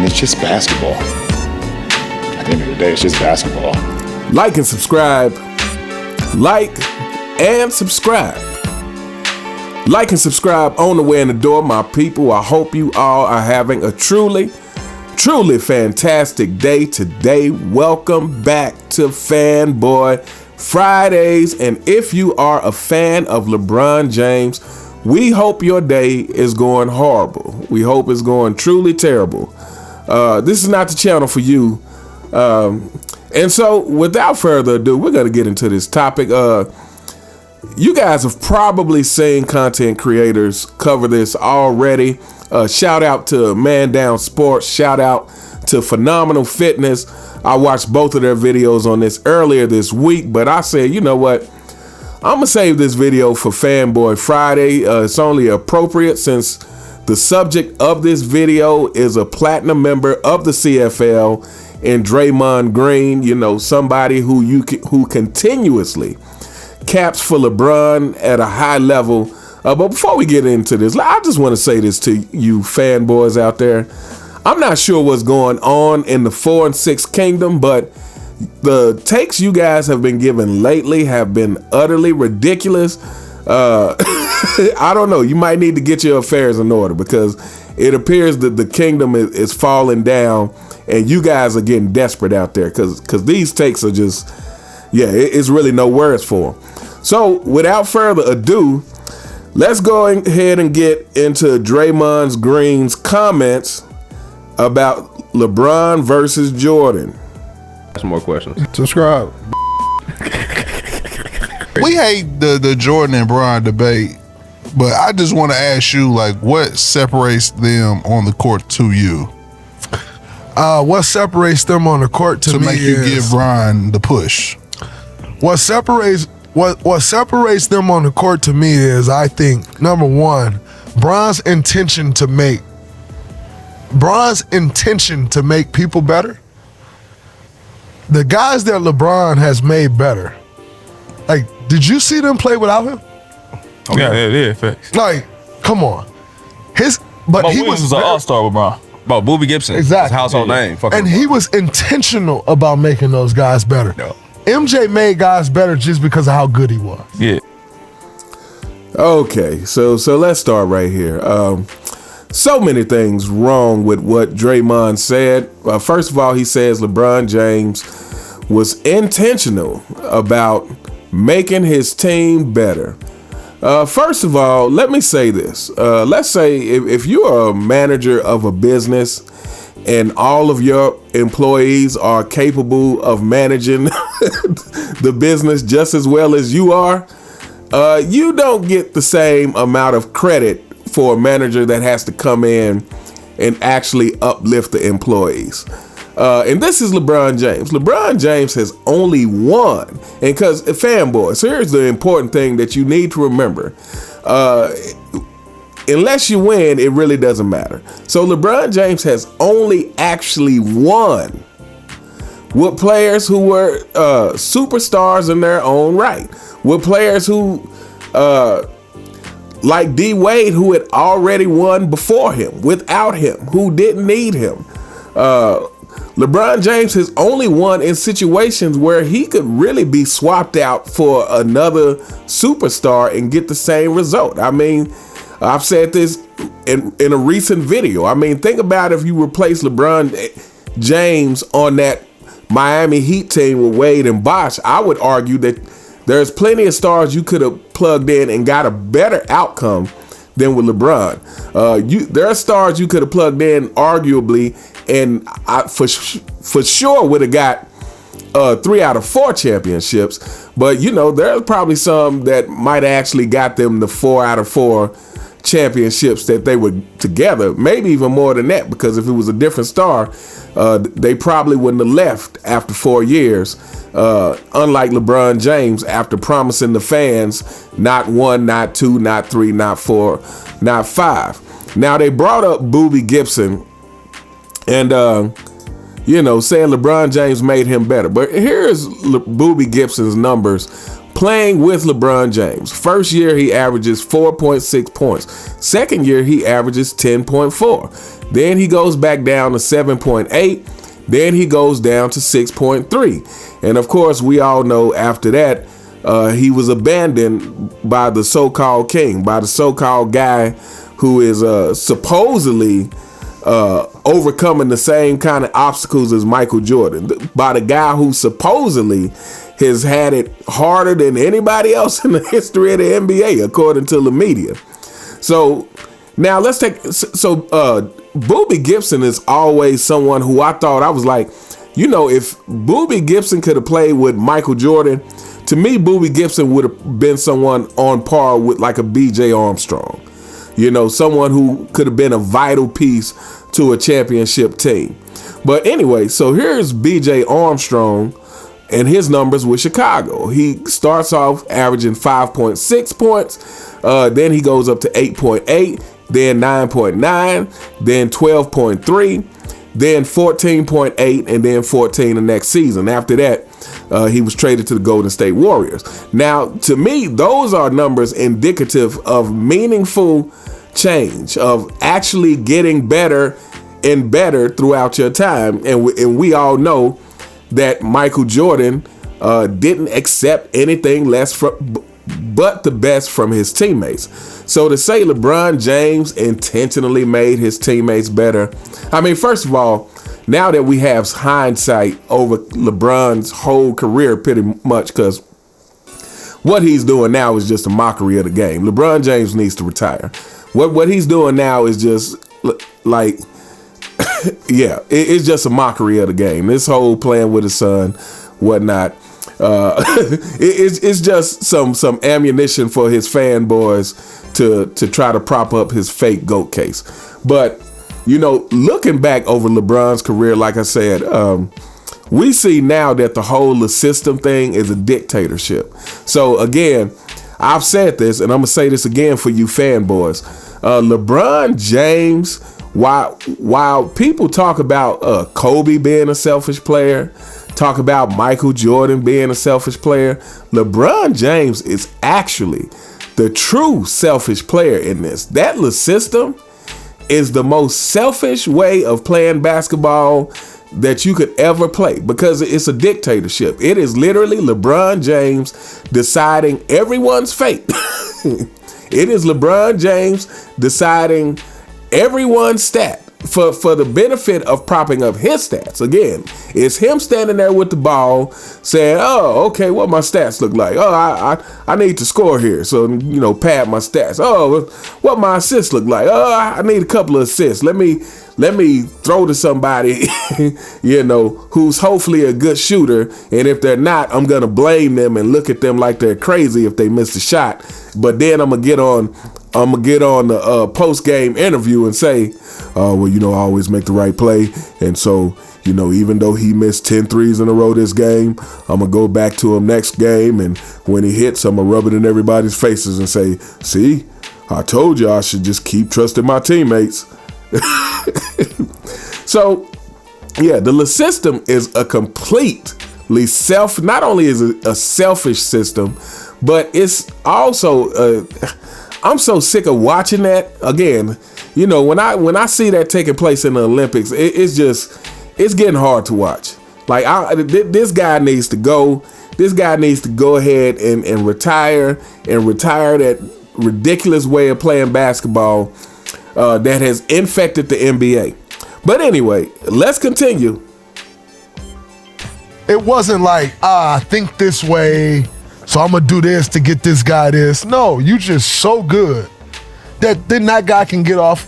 mean, it's just basketball. At the end of the day, it's just basketball. Like and subscribe. Like and subscribe. Like and subscribe on the way in the door, my people. I hope you all are having a truly fantastic day today. Welcome back to Fanboy Fridays. And if you are a fan of LeBron James, we hope your day is going horrible. We hope it's going truly terrible. This is not the channel for you. And so without further ado, we're going to get into this topic. You guys have probably seen content creators cover this already. Shout out to Man Down Sports. Shout out to Phenomenal Fitness. I watched both of their videos on this earlier this week, but I said, you know what? I'm going to save this video for Fanboy Friday. It's only appropriate since the subject of this video is a platinum member of the CFL and Draymond Green, you know, somebody who continuously caps for LeBron at a high level. But before we get into this, I just want to say this to you fanboys out there. I'm not sure what's going on in the 4 and 6 kingdom, but the takes you guys have been given lately have been utterly ridiculous. I don't know. You might need to get your affairs in order because it appears that the kingdom is falling down and you guys are getting desperate out there because these takes are just, it's really no words for them. So without further ado, let's go ahead and get into Draymond Green's comments about LeBron versus Jordan. Some more questions. Subscribe. We hate the Jordan and Bron debate, but I just want to ask you, like, what separates them on the court to you? What separates them on the court to me make you give Bron the push? What separates them on the court to me is, I think, number one, Bron's intention to make people better. The guys that LeBron has made better, like, did you see them play without him? Yeah, facts. Like, come on. But he was an all-star with Bron. About Boobie Gibson. Exactly. His household name. And he was intentional about making those guys better. No. MJ made guys better just because of how good he was. Yeah. Okay, so let's start right here. So many things wrong with what Draymond said. First of all, he says LeBron James was intentional about making his team better. First of all, let me say this. Let's say if you are a manager of a business and all of your employees are capable of managing the business just as well as you are, you don't get the same amount of credit for a manager that has to come in and actually uplift the employees. And this is LeBron James. LeBron James has only won. And because fanboys, here's the important thing that you need to remember. Unless you win, it really doesn't matter. So LeBron James has only actually won with players who were superstars in their own right. With players who, like D Wade, who had already won before him, without him, who didn't need him. LeBron James has only won in situations where he could really be swapped out for another superstar and get the same result. I mean, I've said this in a recent video. I mean, think about if you replace LeBron James on that Miami Heat team with Wade and Bosh. I would argue that there's plenty of stars you could have plugged in and got a better outcome than with LeBron. There are stars you could have plugged in arguably, and I for sure would have got 3 out of 4 championships. But, you know, there's probably some that might actually got them the 4 out of 4 championships that they were together, maybe even more than that, because if it was a different star, they probably wouldn't have left after 4 years, unlike LeBron James, after promising the fans not 1, not 2, not 3, not 4, not 5. Now, they brought up Boobie Gibson and saying LeBron James made him better, but here's Boobie Gibson's numbers playing with LeBron James. First year, he averages 4.6 points. Second year, he averages 10.4. Then he goes back down to 7.8. Then he goes down to 6.3. And of course, we all know after that, he was abandoned by the so-called king, by the so-called guy who is supposedly overcoming the same kind of obstacles as Michael Jordan, by the guy who supposedly has had it harder than anybody else in the history of the NBA, according to the media. So now let's take, Boobie Gibson is always someone who I thought, I was like, you know, if Boobie Gibson could have played with Michael Jordan, to me, Boobie Gibson would have been someone on par with like a BJ Armstrong. You know, someone who could have been a vital piece to a championship team. But anyway, so here's BJ Armstrong and his numbers with Chicago. He starts off averaging 5.6 points. Then he goes up to 8.8, then 9.9, then 12.3, then 14.8, and then 14 the next season. After that, he was traded to the Golden State Warriors. Now, to me, those are numbers indicative of meaningful change, of actually getting better and better throughout your time. And we all know that Michael Jordan didn't accept anything less but the best from his teammates. So to say LeBron James intentionally made his teammates better, I mean, first of all, now that we have hindsight over LeBron's whole career pretty much, because what he's doing now is just a mockery of the game. LeBron James needs to retire. What he's doing now is just like, yeah, it's just a mockery of the game. This whole playing with his son, whatnot, it's just some ammunition for his fanboys to try to prop up his fake GOAT case. But, you know, looking back over LeBron's career, like I said, we see now that the whole system thing is a dictatorship. So again, I've said this, and I'm gonna say this again for you fanboys. LeBron James, while people talk about Kobe being a selfish player, talk about Michael Jordan being a selfish player, LeBron James is actually the true selfish player in this. That system is the most selfish way of playing basketball that you could ever play, because it's a dictatorship. It is literally LeBron James deciding everyone's fate. It is LeBron James deciding everyone's stat for the benefit of propping up his stats. Again, it's him standing there with the ball saying, oh, okay, what my stats look like? Oh, I need to score here, so, you know, pad my stats. Oh, what my assists look like? Oh, I need a couple of assists. Let me throw to somebody, you know, who's hopefully a good shooter. And if they're not, I'm going to blame them and look at them like they're crazy if they miss a shot. But then I'm going to get on the post-game interview and say, well, you know, I always make the right play. And so, you know, even though he missed 10 threes in a row this game, I'm going to go back to him next game. And when he hits, I'm going to rub it in everybody's faces and say, see, I told you I should just keep trusting my teammates. So, yeah, the system is a completely not only is it a selfish system, but it's also, I'm so sick of watching that. Again, you know, when I see that taking place in the Olympics, it's getting hard to watch. Like, this guy needs to go. This guy needs to go ahead and retire that ridiculous way of playing basketball that has infected the NBA. But anyway, let's continue. It wasn't like, I think this way, so I'm going to do this to get this guy this. No, you just so good that then that guy can get off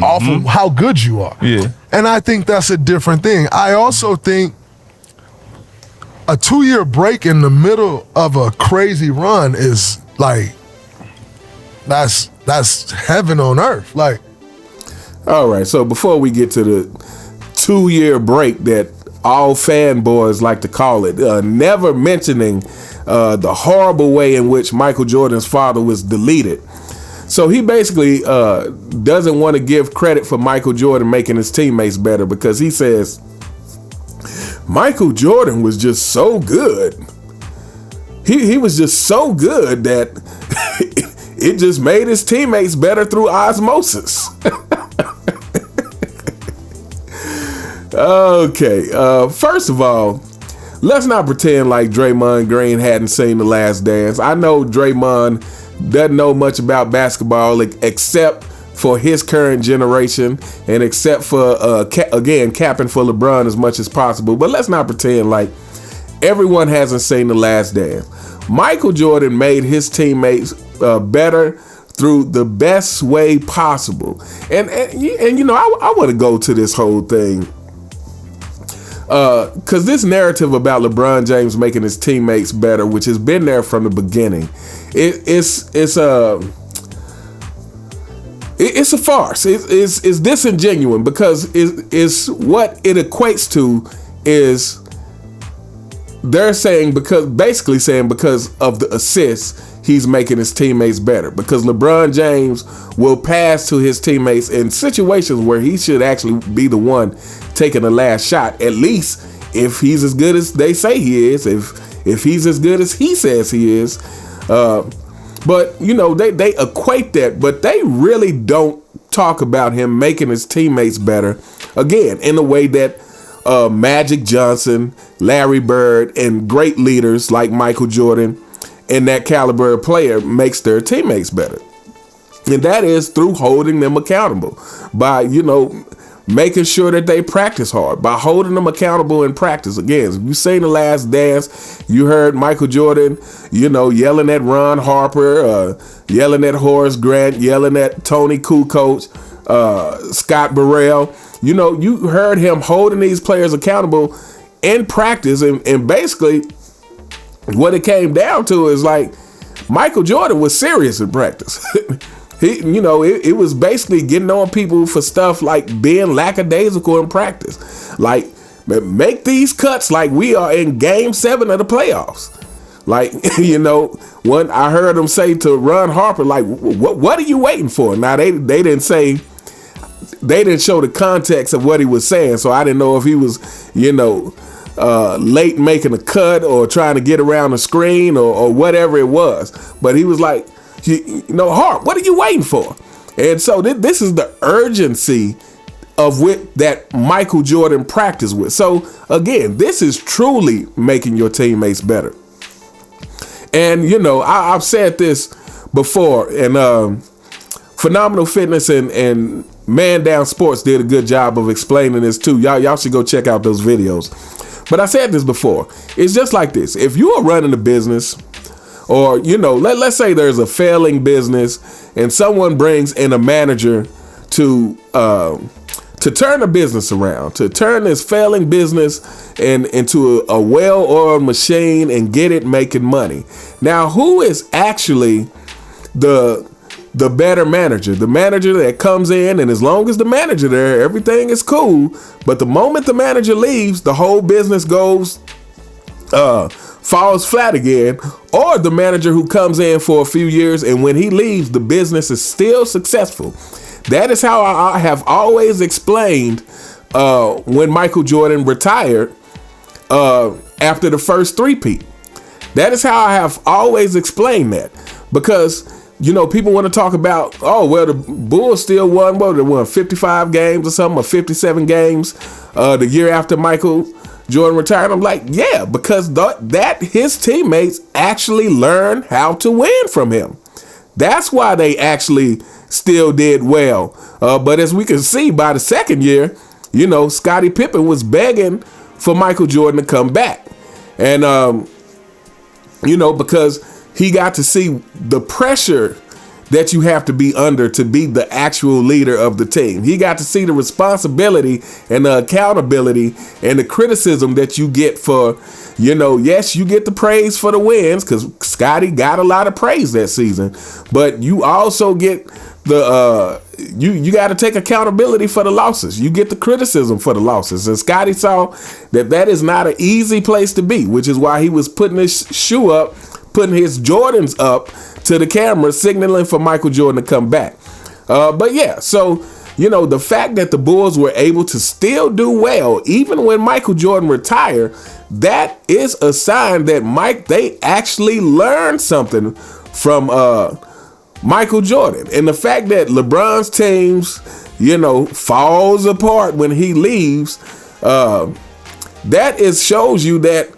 of how good you are. Yeah. And I think that's a different thing. I also think a 2-year break in the middle of a crazy run is like, that's heaven on earth. Like, all right, so before we get to the 2-year break that all fanboys like to call it, never mentioning the horrible way in which Michael Jordan's father was deleted. So he basically doesn't want to give credit for Michael Jordan making his teammates better, because he says Michael Jordan was just so good. he was just so good that it just made his teammates better through osmosis. Okay, first of all, let's not pretend like Draymond Green hadn't seen The Last Dance. I know Draymond doesn't know much about basketball except for his current generation and except for, again, capping for LeBron as much as possible. But let's not pretend like everyone hasn't seen The Last Dance. Michael Jordan made his teammates better through the best way possible. And you know, I want to go to this whole thing. Because this narrative about LeBron James making his teammates better, which has been there from the beginning, it's a farce. It's disingenuous because it's what it equates to is they're saying because of the assists he's making his teammates better, because LeBron James will pass to his teammates in situations where he should actually be the one taking the last shot, at least if he's as good as they say he is, if he's as good as he says he is. But you know, they equate that, but they really don't talk about him making his teammates better, again, in the way that Magic Johnson, Larry Bird, and great leaders like Michael Jordan and that caliber of player makes their teammates better. And that is through holding them accountable by, you know, making sure that they practice hard, by holding them accountable in practice. Again, if you seen The Last Dance, you heard Michael Jordan, you know, yelling at Ron Harper, yelling at Horace Grant, yelling at Tony Kukoc, Scott Burrell. You know, you heard him holding these players accountable in practice, and basically what it came down to is like Michael Jordan was serious in practice. You know, it was basically getting on people for stuff like being lackadaisical in practice. Like, make these cuts like we are in Game 7 of the playoffs. Like, you know, when I heard him say to Ron Harper, like, what are you waiting for? Now, they didn't say, they didn't show the context of what he was saying, so I didn't know if he was, you know, late making a cut or trying to get around the screen or whatever it was. But he was like, you know, Harp, what are you waiting for? And so this is the urgency of that Michael Jordan practiced with. So again, this is truly making your teammates better. And you know, I've said this before, and Phenomenal Fitness and Man Down Sports did a good job of explaining this too. Y'all should go check out those videos. But I said this before. It's just like this. If you are running a business, or, you know, let's say there's a failing business and someone brings in a manager to turn the business around, to turn this failing business into a well-oiled machine and get it making money. Now, who is actually the better manager? The manager that comes in, and as long as the manager there, everything is cool. But the moment the manager leaves, the whole business falls flat again, or the manager who comes in for a few years and when he leaves, the business is still successful. That is how I have always explained when Michael Jordan retired after the first three-peat. That is how I have always explained that, because you know, people want to talk about, oh, well, the Bulls still won, what, they won 55 games or something, or 57 games the year after Michael Jordan retired. I'm like, yeah, because that his teammates actually learned how to win from him. That's why they actually still did well. But as we can see by the second year, you know, Scottie Pippen was begging for Michael Jordan to come back. And, you know, because he got to see the pressure that you have to be under to be the actual leader of the team. He got to see the responsibility and the accountability and the criticism that you get for, you know, yes, you get the praise for the wins, because Scottie got a lot of praise that season, but you also get the you got to take accountability for the losses. You get the criticism for the losses. And Scottie saw that is not an easy place to be, which is why he was putting his shoe up, putting his Jordans up to the camera, signaling for Michael Jordan to come back. But yeah, so the fact that the Bulls were able to still do well, even when Michael Jordan retired, that is a sign that they actually learned something from Michael Jordan. And the fact that LeBron's teams, falls apart when he leaves, that shows you that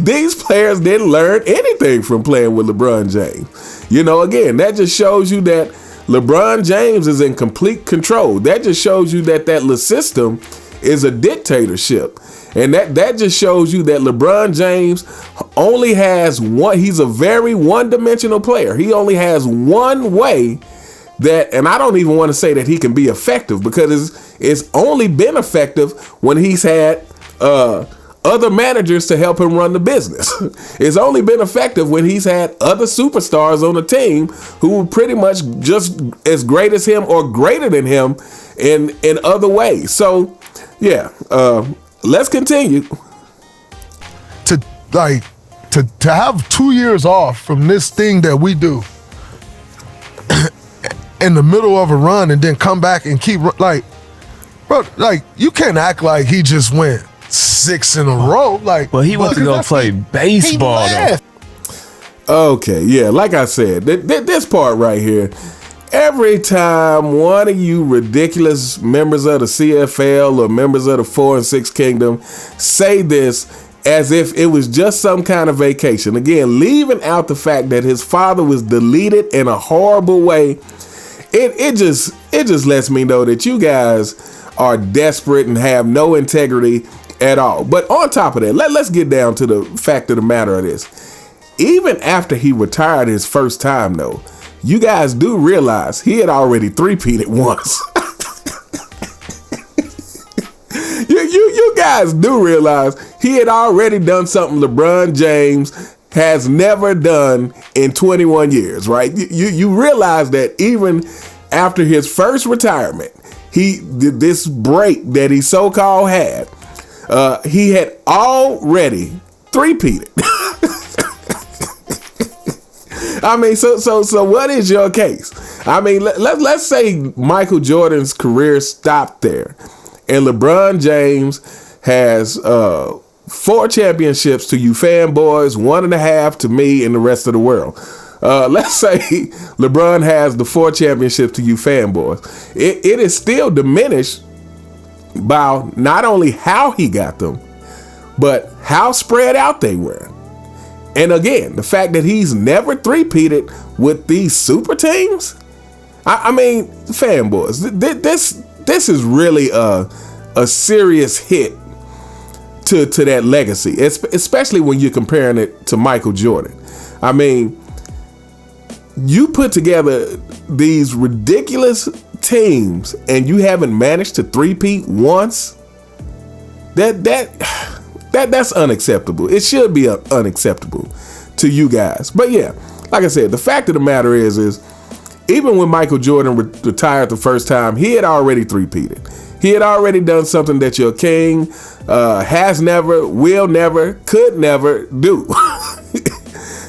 these players didn't learn anything from playing with LeBron James. Again, that just shows you that LeBron James is in complete control. That just shows you that little system is a dictatorship. And that just shows you that LeBron James only has one. He's a very one-dimensional player. He only has one way and I don't even want to say that he can be effective, because it's only been effective when he's had other managers to help him run the business. It's only been effective when he's had other superstars on the team who were pretty much just as great as him or greater than him in other ways. So, yeah, let's continue. To have 2 years off from this thing that we do in the middle of a run and then come back and keep you can't act like he just went 6 in a row. But he went to go play baseball though. Okay, yeah, like I said, this part right here, every time one of you ridiculous members of the CFL or members of the 4 and 6 Kingdom say this as if it was just some kind of vacation, again, leaving out the fact that his father was deleted in a horrible way, it just lets me know that you guys are desperate and have no integrity at all. But on top of that, let's get down to the fact of the matter of this. Even after he retired his first time, though, you guys do realize he had already three-peated once. you guys do realize he had already done something LeBron James has never done in 21 years, right? You realize that even after his first retirement, this break that he so-called had, he had already three-peated. I mean, so what is your case? I mean, let's say Michael Jordan's career stopped there, and LeBron James has 4 championships to you fanboys, 1.5 to me and the rest of the world. Let's say LeBron has the 4 championships to you fanboys. It is still diminished by not only how he got them, but how spread out they were. And again, the fact that he's never three-peated with these super teams. I mean, fanboys, this is really a serious hit to that legacy, especially when you're comparing it to Michael Jordan. I mean, you put together these ridiculous teams and you haven't managed to three-peat once. That's unacceptable. It should be unacceptable to you guys. But yeah, like I said, the fact of the matter is even when Michael Jordan retired the first time, he had already three-peated. He had already done something that your king has never, will never, could never do.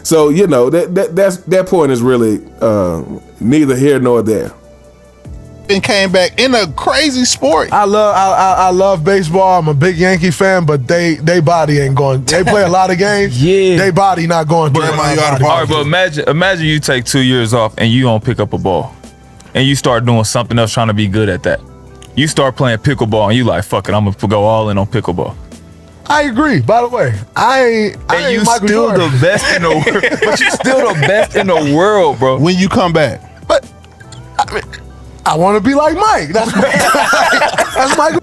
So, that point is really neither here nor there. And came back in a crazy sport. I love baseball. I'm a big Yankee fan, but they body ain't going. They play a lot of games. Yeah, they body not going. All right, but imagine you take 2 years off and you don't pick up a ball, and you start doing something else, trying to be good at that. You start playing pickleball, and you like, fuck it, I'm gonna go all in on pickleball. I agree. By the way, I ain't Michael still Jordan. the best in the world. But you still the best in the world, bro. When you come back, but I mean, I want to be like Mike. That's Michael.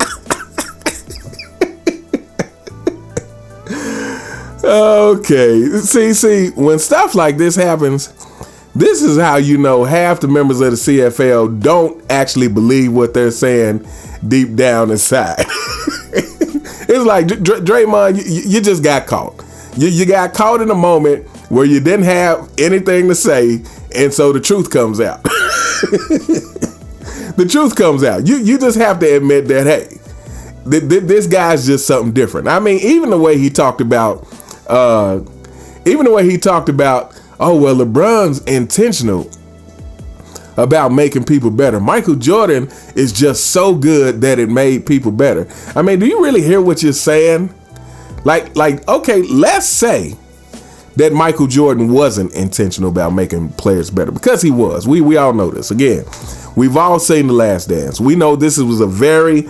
Okay. See, when stuff like this happens, this is how you know half the members of the CFL don't actually believe what they're saying deep down inside. It's like, Draymond, you just got caught. You got caught in a moment where you didn't have anything to say, and so the truth comes out. The truth comes out. You just have to admit that, hey, this guy's just something different. I mean, even the way he talked about, oh, well, LeBron's intentional. about making people better. Michael Jordan is just so good that it made people better. I mean, do you really hear what you're saying? Like, okay, let's say that Michael Jordan wasn't intentional about making players better, because he was. We all know this. Again, we've all seen The Last Dance. We know this was a very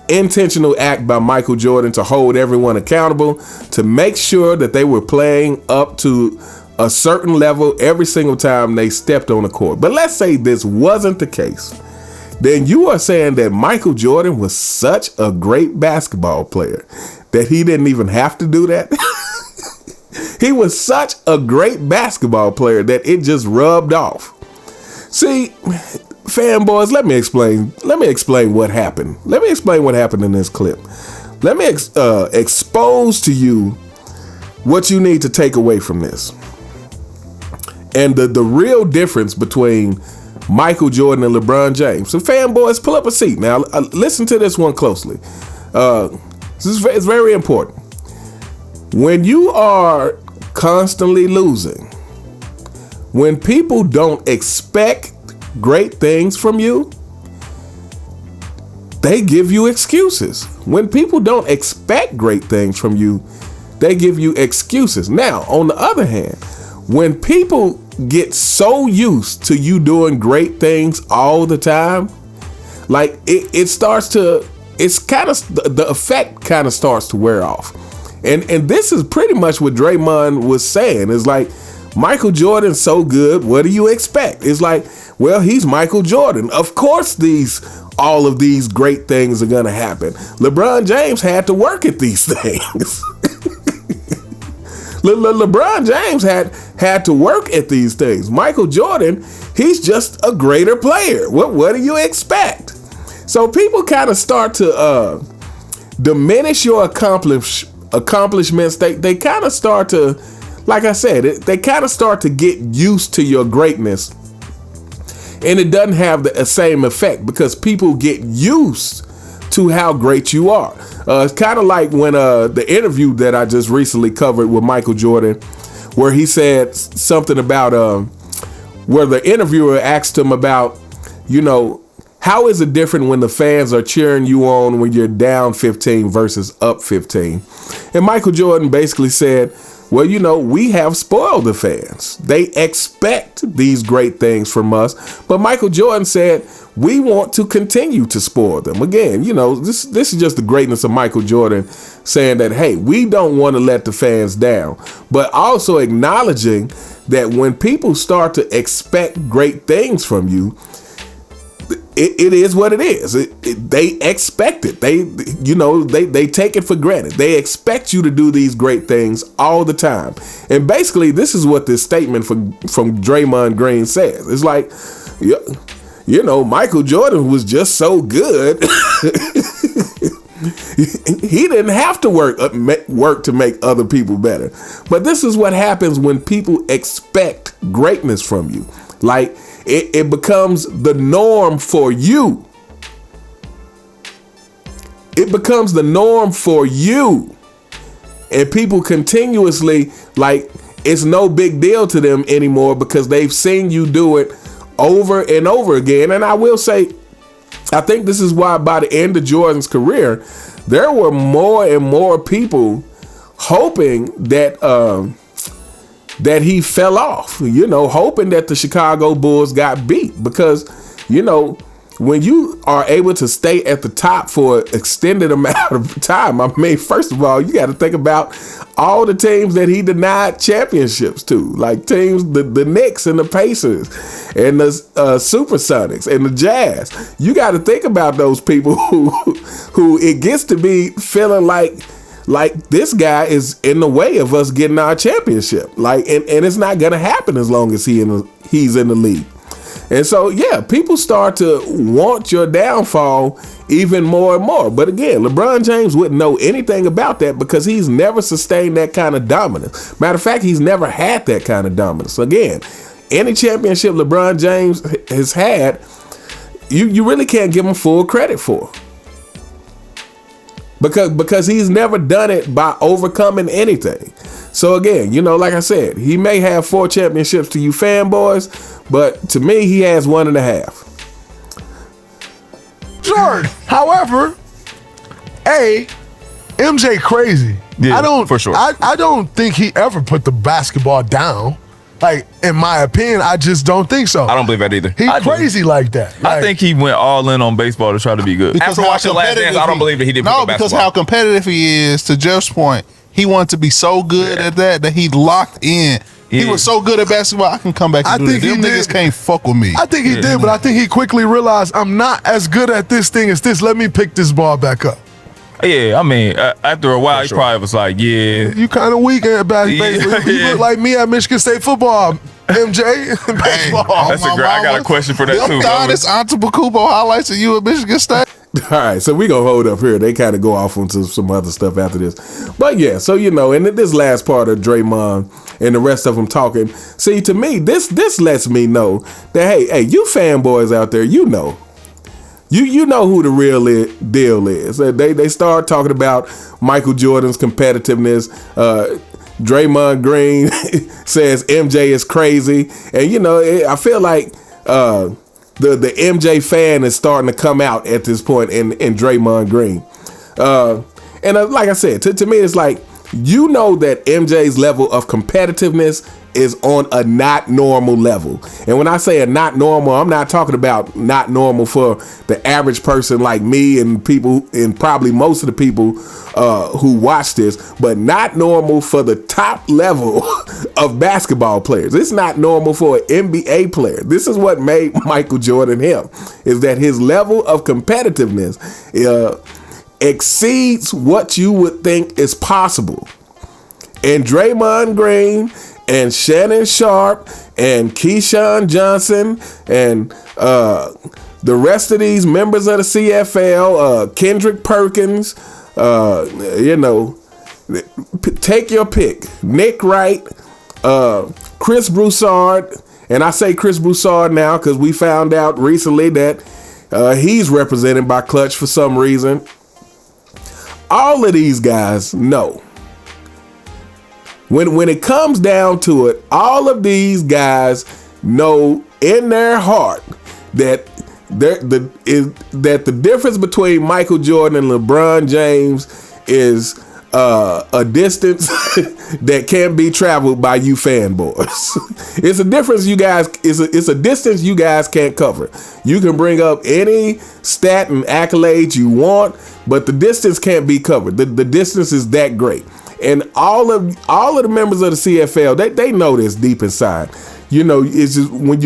intentional act by Michael Jordan to hold everyone accountable, to make sure that they were playing up to a certain level every single time they stepped on the court. But let's say this wasn't the case. Then you are saying that Michael Jordan was such a great basketball player that he didn't even have to do that. He was such a great basketball player that it just rubbed off. See, fanboys, let me explain what happened. Let me explain what happened in this clip. Let me expose to you what you need to take away from this. And the real difference between Michael Jordan and LeBron James. So fanboys, pull up a seat. Now, listen to this one closely. It's very important. When you are constantly losing, when people don't expect great things from you, they give you excuses. When people don't expect great things from you, they give you excuses. Now, on the other hand, when people get so used to you doing great things all the time, like it starts to, it's kind of, the effect kind of starts to wear off. And this is pretty much what Draymond was saying. It's like, Michael Jordan's so good, what do you expect? It's like, well, he's Michael Jordan. Of course all of these great things are gonna happen. LeBron James had to work at these things. LeBron James had to work at these things. Michael Jordan, he's just a greater player. What do you expect? So people kind of start to diminish your accomplishments. They kind of start to, like I said, they kind of start to get used to your greatness. And it doesn't have the same effect because people get used to how great you are. It's kind of like when the interview that I just recently covered with Michael Jordan, where he said something about where the interviewer asked him about, how is it different when the fans are cheering you on when you're down 15 versus up 15? And Michael Jordan basically said, well, we have spoiled the fans. They expect these great things from us. But Michael Jordan said, we want to continue to spoil them. Again, this is just the greatness of Michael Jordan saying that, hey, we don't want to let the fans down. But also acknowledging that when people start to expect great things from you, it is what it is. They expect it. They take it for granted. They expect you to do these great things all the time. And basically, this is what this statement from Draymond Green says. It's like, Michael Jordan was just so good. He didn't have to work to make other people better. But this is what happens when people expect greatness from you. Like, it becomes the norm for you. It becomes the norm for you. And people continuously, like, it's no big deal to them anymore because they've seen you do it over and over again. And I will say, I think this is why by the end of Jordan's career, there were more and more people hoping that that he fell off, hoping that the Chicago Bulls got beat because, when you are able to stay at the top for an extended amount of time, I mean, first of all, you got to think about all the teams that he denied championships to, like teams, the Knicks and the Pacers and the Supersonics and the Jazz. You got to think about those people who it gets to be feeling like this guy is in the way of us getting our championship. And it's not gonna happen as long as he's in the league. And so people start to want your downfall even more and more. But again, LeBron James wouldn't know anything about that because he's never sustained that kind of dominance. Matter of fact, he's never had that kind of dominance. Again, any championship LeBron James has had, you really can't give him full credit for. Because he's never done it by overcoming anything. So again, like I said, he may have 4 championships to you fanboys, but to me, he has 1.5. Jordan. However, MJ crazy. Yeah, I don't for sure. I don't think he ever put the basketball down. Like, in my opinion, I just don't think so. I don't believe that either. He I do. crazy like that. I Like, think he went all in on baseball to try to be good. Because After how watching Last competitive Dance, I don't believe that he didn't No, pick up because basketball. how competitive he is, to Jeff's point, he wanted to be so good at that he locked in. He Yeah. was so good at basketball, I can come back and I do think this. Them he niggas did. can't fuck with me. I think he did, but I think he quickly realized I'm not as good at this thing as this. Let me pick this ball back up. Yeah, I mean, after a while, he probably was like, yeah. You kind of weak at basketball. Yeah. You look like me at Michigan State football, MJ. Baseball. That's a great- I got a question for that Them too, Giannis Antetokounmpo highlights of you at Michigan State. All right, so we gonna hold up here. They kind of go off onto some other stuff after this, but yeah. So and this last part of Draymond and the rest of them talking. See, to me, this lets me know that hey, you fanboys out there, you know who the real deal is. They start talking about Michael Jordan's competitiveness. Draymond Green says MJ is crazy, and I feel like the MJ fan is starting to come out at this point in Draymond Green. And like I said, to me, it's like, that MJ's level of competitiveness is on a not normal level. And when I say a not normal, I'm not talking about not normal for the average person like me and people, and probably most of the people who watch this, but not normal for the top level of basketball players. It's not normal for an NBA player. This is what made Michael Jordan him, is that his level of competitiveness exceeds what you would think is possible. And Draymond Green and Shannon Sharp and Keyshawn Johnson and the rest of these members of the CFL, Kendrick Perkins, take your pick. Nick Wright, Chris Broussard, and I say Chris Broussard now because we found out recently that he's represented by Clutch for some reason. All of these guys know. When it comes down to it, all of these guys know in their heart that the difference between Michael Jordan and LeBron James is a distance that can't be traveled by you fanboys. It's a difference you guys. It's a distance you guys can't cover. You can bring up any stat and accolades you want, but the distance can't be covered. The distance is that great. And all of the members of the CFL, they know this deep inside. It's just when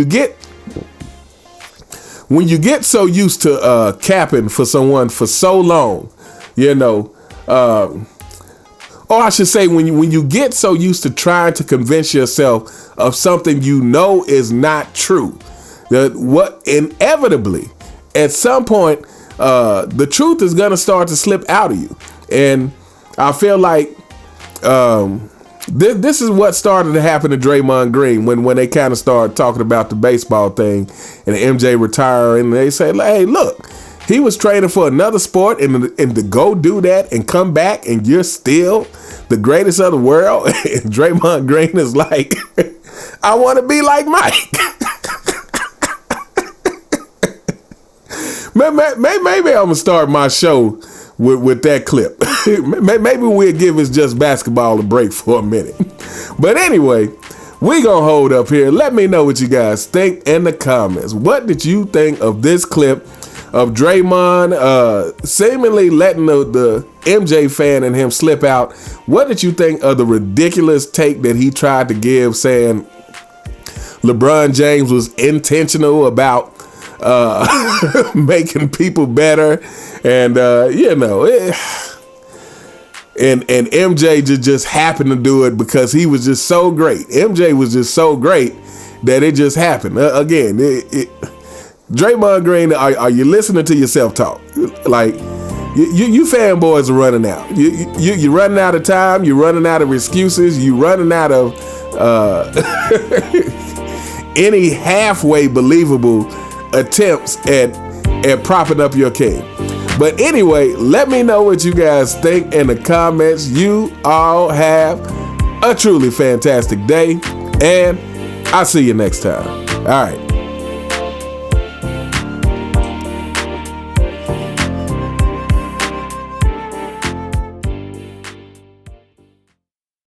you get so used to capping for someone for so long, or I should say, when you get so used to trying to convince yourself of something is not true, that what inevitably at some point the truth is gonna start to slip out of you. And I feel like this is what started to happen to Draymond Green when they kind of started talking about the baseball thing and MJ retiring, and they say, hey, look, he was training for another sport, and to go do that and come back and you're still the greatest of the world. And Draymond Green is like, I want to be like Mike. Maybe I'm gonna start my show with that clip. Maybe we'll give It's Just Basketball a break for a minute. But anyway, we gonna hold up here. Let me know what you guys think in the comments. What did you think of this clip of Draymond seemingly letting the MJ fan in him slip out? What did you think of the ridiculous take that he tried to give, saying LeBron James was intentional about making people better, and and MJ just happened to do it because he was just so great. MJ was just so great that it just happened. Again, Draymond Green, are you listening to yourself talk? Like, you fanboys are running out. You're running out of time. You're running out of excuses. You're running out of any halfway believable attempts at propping up your king. But anyway, let me know what you guys think in the comments. You all have a truly fantastic day, and I'll see you next time. All right.